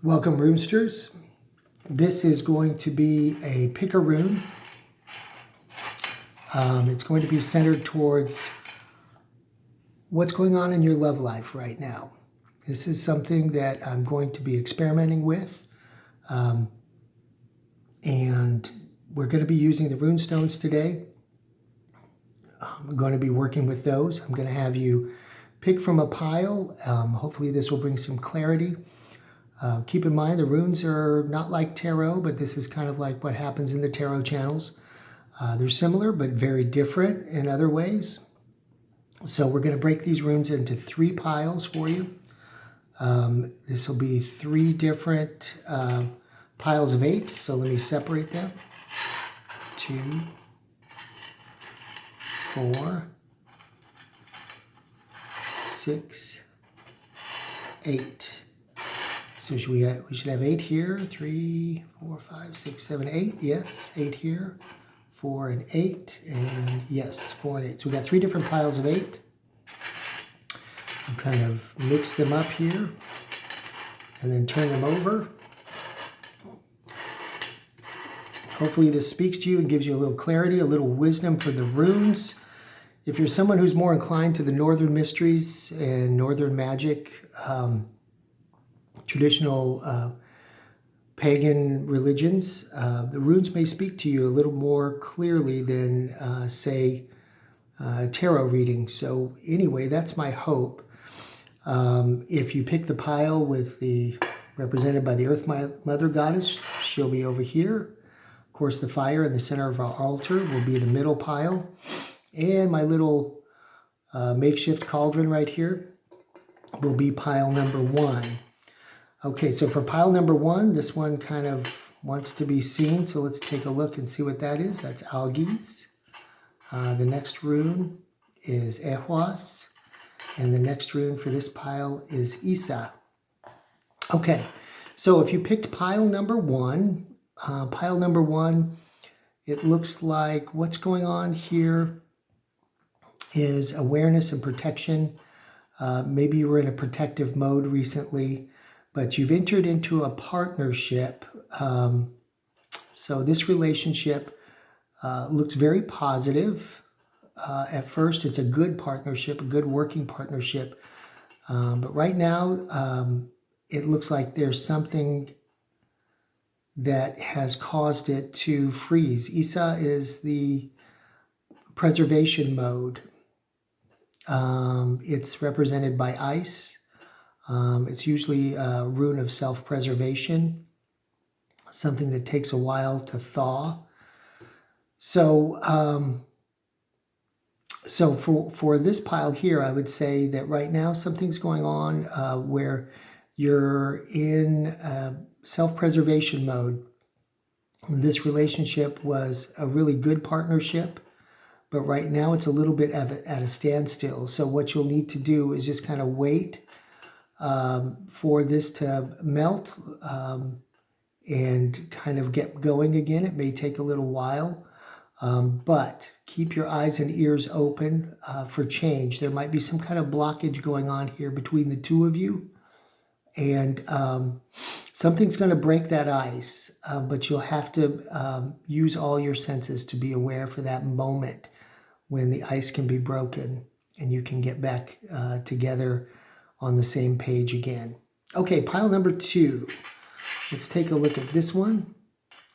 Welcome, Runesters. This is going to be a pick a rune. It's going to be centered towards what's going on in your love life right now. This is something that I'm going to be experimenting with. And we're going to be using the rune stones today. I'm going to be working with those. I'm going to have you pick from a pile. Hopefully this will bring some clarity. Keep in mind the runes are not like tarot, but this is kind of like what happens in the tarot channels. They're similar, but very different in other ways. So we're going to break these runes into 3 piles for you. This will be 3 different piles of 8. So let me separate them. 2, 4, 6, 8. So we should have 8 here. 3, 4, 5, 6, 7, 8. Yes, 8 here. 4 and 8. And yes, 4 and 8. So we got 3 different piles of 8. I'll kind of mix them up here and then turn them over. Hopefully this speaks to you and gives you a little clarity, a little wisdom for the runes. If you're someone who's more inclined to the northern mysteries and northern magic, traditional pagan religions, the runes may speak to you a little more clearly than, say, tarot reading. So anyway, that's my hope. If you pick the pile with the represented by the Earth Mother Goddess, she'll be over here. Of course, the fire in the center of our altar will be the middle pile. And my little makeshift cauldron right here will be pile number 1. Okay, so for pile number 1, this one kind of wants to be seen. So let's take a look and see what that is. That's Algiz. The next rune is Ehwas. And the next rune for this pile is Isa. Okay, so if you picked pile number 1, it looks like what's going on here is awareness and protection. Maybe you were in a protective mode recently, but you've entered into a partnership. So this relationship looks very positive. At first, it's a good partnership, a good working partnership. But right now, it looks like there's something that has caused it to freeze. Isa is the preservation mode. It's represented by ice. It's usually a rune of self-preservation, something that takes a while to thaw. So, for this pile here, I would say that right now something's going on where you're in self-preservation mode. This relationship was a really good partnership, but right now it's a little bit at a standstill. So what you'll need to do is just kind of wait for this to melt and kind of get going again. It may take a little while, but keep your eyes and ears open for change. There might be some kind of blockage going on here between the two of you, and something's going to break that ice, but you'll have to use all your senses to be aware for that moment when the ice can be broken and you can get back together on the same page again. Okay, pile number 2. Let's take a look at this one.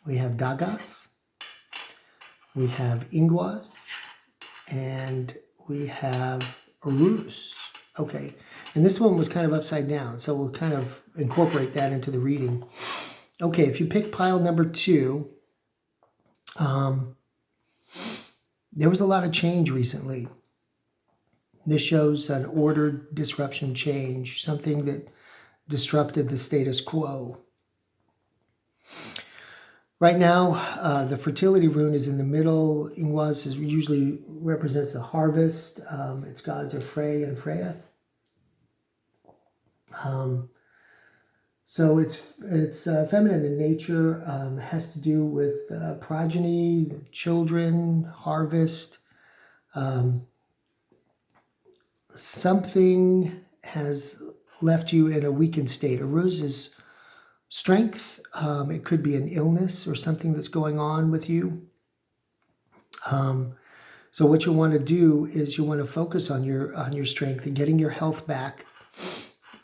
We have Dagas, we have Ingwas, and we have Urus. Okay, and this one was kind of upside down, so we'll kind of incorporate that into the reading. Okay, if you pick pile number 2, there was a lot of change recently. This shows an ordered disruption change, something that disrupted the status quo. Right now, the fertility rune is in the middle. Ingwas usually represents the harvest. Its gods are Frey and Freya. So it's feminine in nature. Has to do with progeny, children, harvest. Something has left you in a weakened state. Uruz is Strength, it could be an illness or something that's going on with you. So what you want to do is you want to focus on your strength and getting your health back,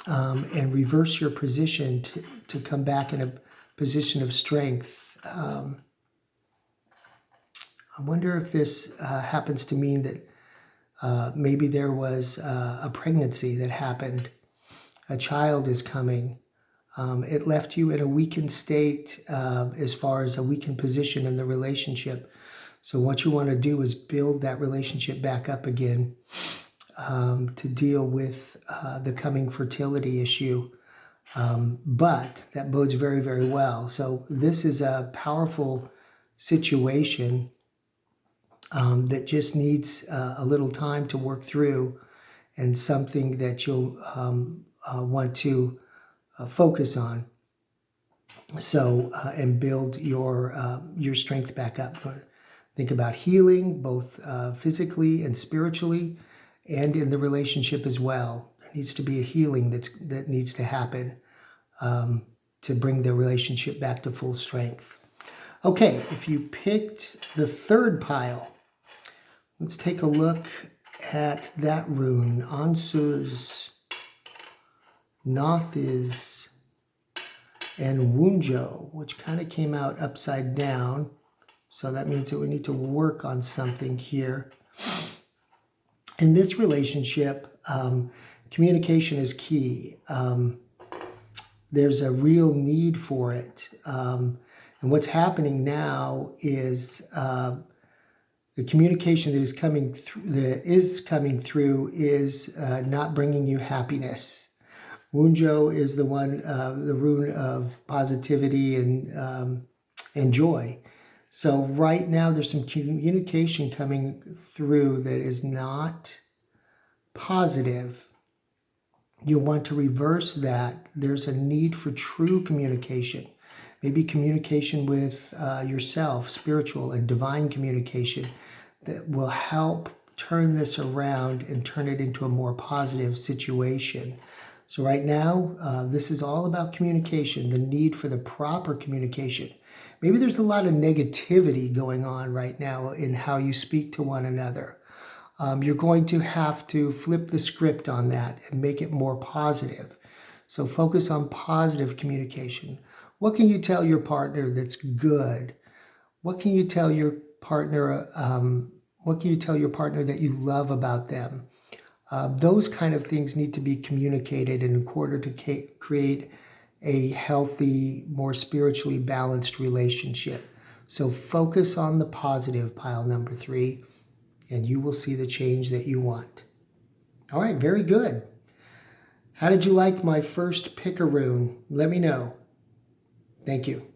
and reverse your position to come back in a position of strength. I wonder if this happens to mean that maybe there was a pregnancy that happened. A child is coming. It left you in a weakened state as far as a weakened position in the relationship. So what you want to do is build that relationship back up again to deal with the coming fertility issue. But that bodes very, very well. So this is a powerful situation that just needs a little time to work through, and something that you'll want to focus on. So and build your strength back up. Think about healing, both physically and spiritually, and in the relationship as well. There needs to be a healing that needs to happen to bring the relationship back to full strength. Okay, if you picked the third pile, let's take a look at that rune. Ansuz, Nothiz, and Wunjo, which kind of came out upside down. So that means that we need to work on something here. In this relationship, communication is key. There's a real need for it. And what's happening now is the communication that is coming through is not bringing you happiness. Wunjo is the one, the rune of positivity and joy. So right now there's some communication coming through that is not positive. You'll want to reverse that. There's a need for true communication. Maybe communication with yourself, spiritual and divine communication, that will help turn this around and turn it into a more positive situation. So right now, this is all about communication, the need for the proper communication. Maybe there's a lot of negativity going on right now in how you speak to one another. You're going to have to flip the script on that and make it more positive. So focus on positive communication. What can you tell your partner that's good? What can you tell your partner? What can you tell your partner that you love about them? Those kind of things need to be communicated in order to create a healthy, more spiritually balanced relationship. So focus on the positive, pile number 3, and you will see the change that you want. All right, very good. How did you like my first picker rune? Let me know. Thank you.